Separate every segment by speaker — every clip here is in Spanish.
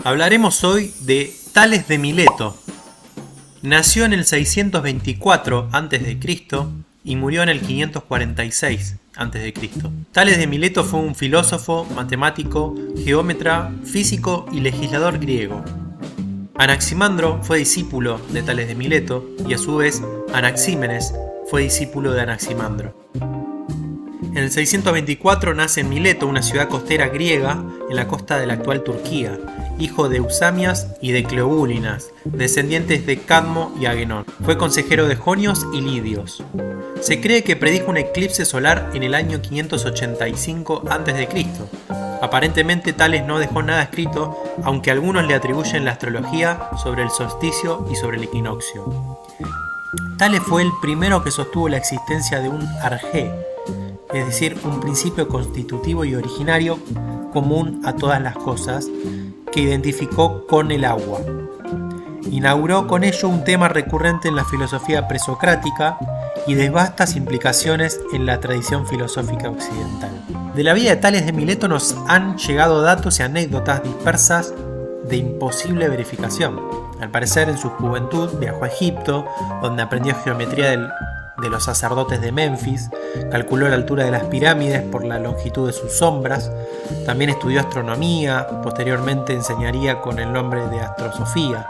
Speaker 1: Hablaremos hoy de Tales de Mileto. Nació en el 624 a.C. y murió en el 546 a.C. Tales de Mileto fue un filósofo, matemático, geómetra, físico y legislador griego. Anaximandro fue discípulo de Tales de Mileto y a su vez Anaxímenes fue discípulo de Anaximandro. En el 624 nace en Mileto, una ciudad costera griega en la costa de la actual Turquía, hijo de Eusamias y de Cleobúlinas, descendientes de Cadmo y Agenor. Fue consejero de jonios y lidios. Se cree que predijo un eclipse solar en el año 585 a.C. Aparentemente Tales no dejó nada escrito, aunque algunos le atribuyen la astrología sobre el solsticio y sobre el equinoccio. Tales fue el primero que sostuvo la existencia de un arjé, es decir, un principio constitutivo y originario común a todas las cosas, que identificó con el agua. Inauguró con ello un tema recurrente en la filosofía presocrática y de vastas implicaciones en la tradición filosófica occidental. De la vida de Tales de Mileto nos han llegado datos y anécdotas dispersas de imposible verificación. Al parecer, en su juventud viajó a Egipto, donde aprendió geometría de los sacerdotes de Menfis, calculó la altura de las pirámides por la longitud de sus sombras, también estudió astronomía, posteriormente enseñaría con el nombre de astrosofía,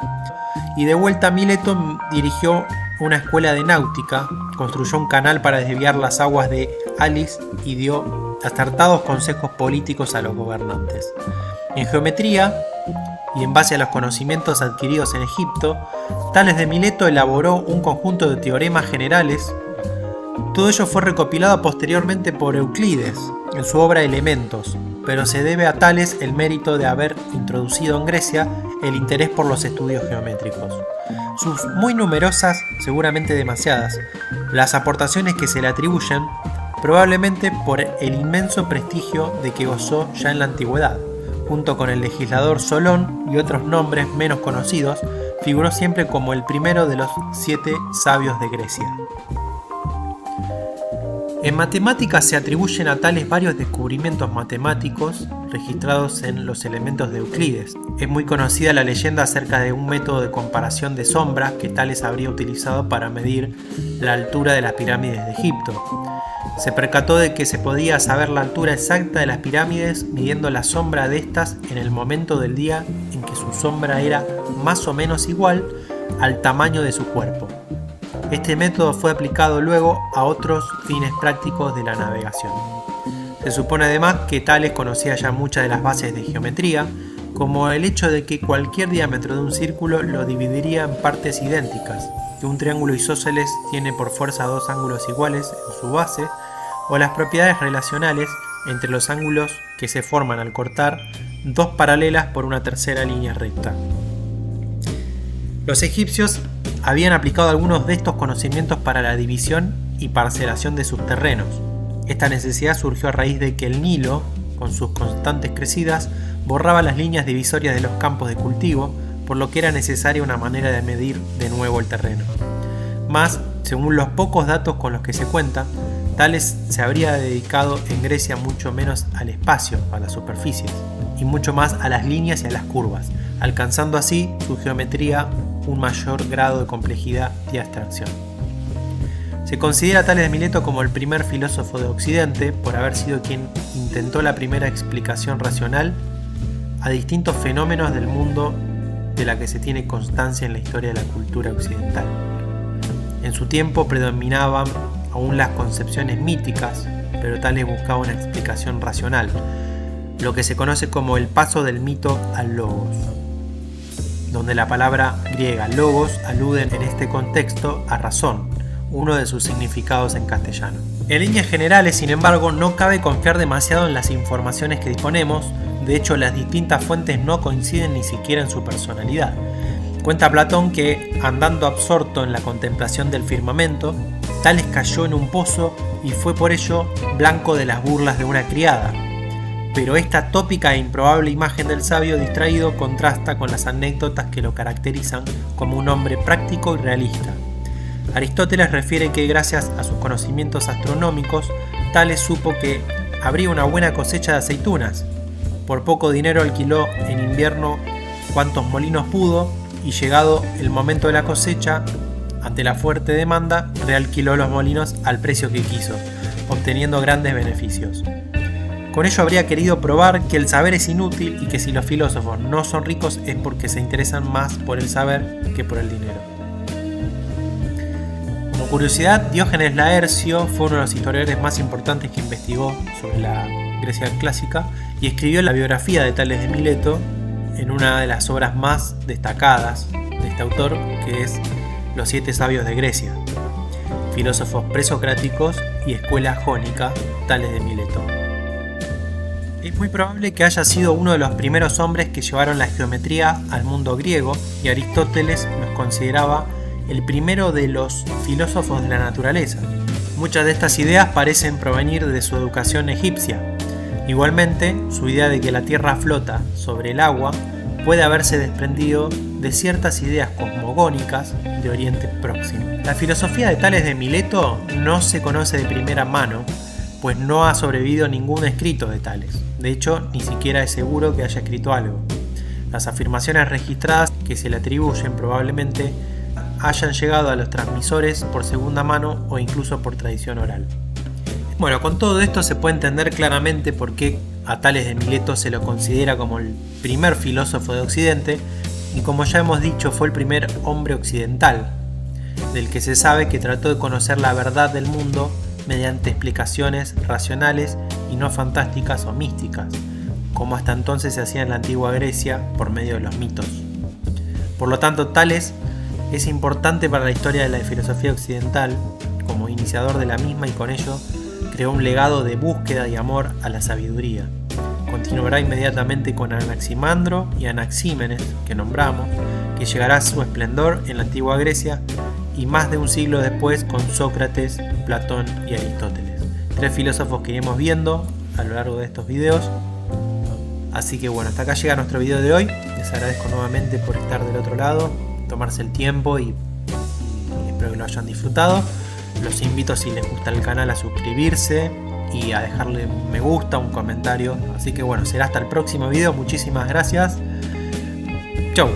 Speaker 1: y de vuelta a Mileto dirigió una escuela de náutica, construyó un canal para desviar las aguas de Halis y dio acertados consejos políticos a los gobernantes. En geometría, y en base a los conocimientos adquiridos en Egipto, Tales de Mileto elaboró un conjunto de teoremas generales. Todo ello fue recopilado posteriormente por Euclides en su obra Elementos, pero se debe a Tales el mérito de haber introducido en Grecia el interés por los estudios geométricos. Sus muy numerosas, seguramente demasiadas, las aportaciones que se le atribuyen, probablemente por el inmenso prestigio de que gozó ya en la antigüedad. Junto con el legislador Solón y otros nombres menos conocidos, figuró siempre como el primero de los 7 sabios de Grecia. En matemáticas se atribuyen a Tales varios descubrimientos matemáticos registrados en los elementos de Euclides. Es muy conocida la leyenda acerca de un método de comparación de sombras que Tales habría utilizado para medir la altura de las pirámides de Egipto. Se percató de que se podía saber la altura exacta de las pirámides midiendo la sombra de estas en el momento del día en que su sombra era más o menos igual al tamaño de su cuerpo. Este método fue aplicado luego a otros fines prácticos de la navegación. Se supone además que Tales conocía ya muchas de las bases de geometría, como el hecho de que cualquier diámetro de un círculo lo dividiría en partes idénticas, que un triángulo isósceles tiene por fuerza dos ángulos iguales en su base, o las propiedades relacionales entre los ángulos que se forman al cortar dos paralelas por una tercera línea recta. Los egipcios habían aplicado algunos de estos conocimientos para la división y parcelación de sus terrenos. Esta necesidad surgió a raíz de que el Nilo, con sus constantes crecidas, borraba las líneas divisorias de los campos de cultivo, por lo que era necesaria una manera de medir de nuevo el terreno. Mas, según los pocos datos con los que se cuenta, Tales se habría dedicado en Grecia mucho menos al espacio, a las superficies, y mucho más a las líneas y a las curvas, alcanzando así su geometría un mayor grado de complejidad y abstracción. Se considera a Tales de Mileto como el primer filósofo de Occidente por haber sido quien intentó la primera explicación racional a distintos fenómenos del mundo de la que se tiene constancia en la historia de la cultura occidental. En su tiempo predominaban aún las concepciones míticas, pero Tales buscaba una explicación racional, lo que se conoce como el paso del mito al logos, donde la palabra griega logos alude en este contexto a razón, uno de sus significados en castellano. En líneas generales, sin embargo, no cabe confiar demasiado en las informaciones que disponemos. De hecho, las distintas fuentes no coinciden ni siquiera en su personalidad. Cuenta Platón que, andando absorto en la contemplación del firmamento, Tales cayó en un pozo y fue por ello blanco de las burlas de una criada. Pero esta tópica e improbable imagen del sabio distraído contrasta con las anécdotas que lo caracterizan como un hombre práctico y realista. Aristóteles refiere que gracias a sus conocimientos astronómicos, Tales supo que habría una buena cosecha de aceitunas. Por poco dinero alquiló en invierno cuantos molinos pudo y llegado el momento de la cosecha, ante la fuerte demanda, realquiló los molinos al precio que quiso, obteniendo grandes beneficios. Con ello habría querido probar que el saber es inútil y que si los filósofos no son ricos es porque se interesan más por el saber que por el dinero. Como curiosidad, Diógenes Laercio fue uno de los historiadores más importantes que investigó sobre la Grecia clásica y escribió la biografía de Tales de Mileto en una de las obras más destacadas de este autor, que es Los 7 sabios de Grecia, filósofos presocráticos y escuela jónica, Tales de Mileto. Es muy probable que haya sido uno de los primeros hombres que llevaron la geometría al mundo griego, y Aristóteles nos consideraba el primero de los filósofos de la naturaleza. Muchas de estas ideas parecen provenir de su educación egipcia. Igualmente, su idea de que la Tierra flota sobre el agua puede haberse desprendido de ciertas ideas cosmogónicas de Oriente Próximo. La filosofía de Tales de Mileto no se conoce de primera mano, pues no ha sobrevivido ningún escrito de Tales. De hecho, ni siquiera es seguro que haya escrito algo. Las afirmaciones registradas que se le atribuyen probablemente hayan llegado a los transmisores por segunda mano o incluso por tradición oral. Bueno, con todo esto se puede entender claramente por qué a Tales de Mileto se lo considera como el primer filósofo de Occidente, y como ya hemos dicho fue el primer hombre occidental, del que se sabe que trató de conocer la verdad del mundo mediante explicaciones racionales y no fantásticas o místicas, como hasta entonces se hacía en la antigua Grecia por medio de los mitos. Por lo tanto, Tales es importante para la historia de la filosofía occidental como iniciador de la misma, y con ello creó un legado de búsqueda y amor a la sabiduría. Continuará inmediatamente con Anaximandro y Anaxímenes, que nombramos, que llegará a su esplendor en la antigua Grecia, y más de un siglo después con Sócrates, Platón y Aristóteles. 3 filósofos que iremos viendo a lo largo de estos videos. Así que bueno, hasta acá llega nuestro video de hoy. Les agradezco nuevamente por estar del otro lado, tomarse el tiempo y espero que lo hayan disfrutado. Los invito, si les gusta el canal, a suscribirse y a dejarle un me gusta, un comentario. Así que bueno, será hasta el próximo video. Muchísimas gracias. Chau.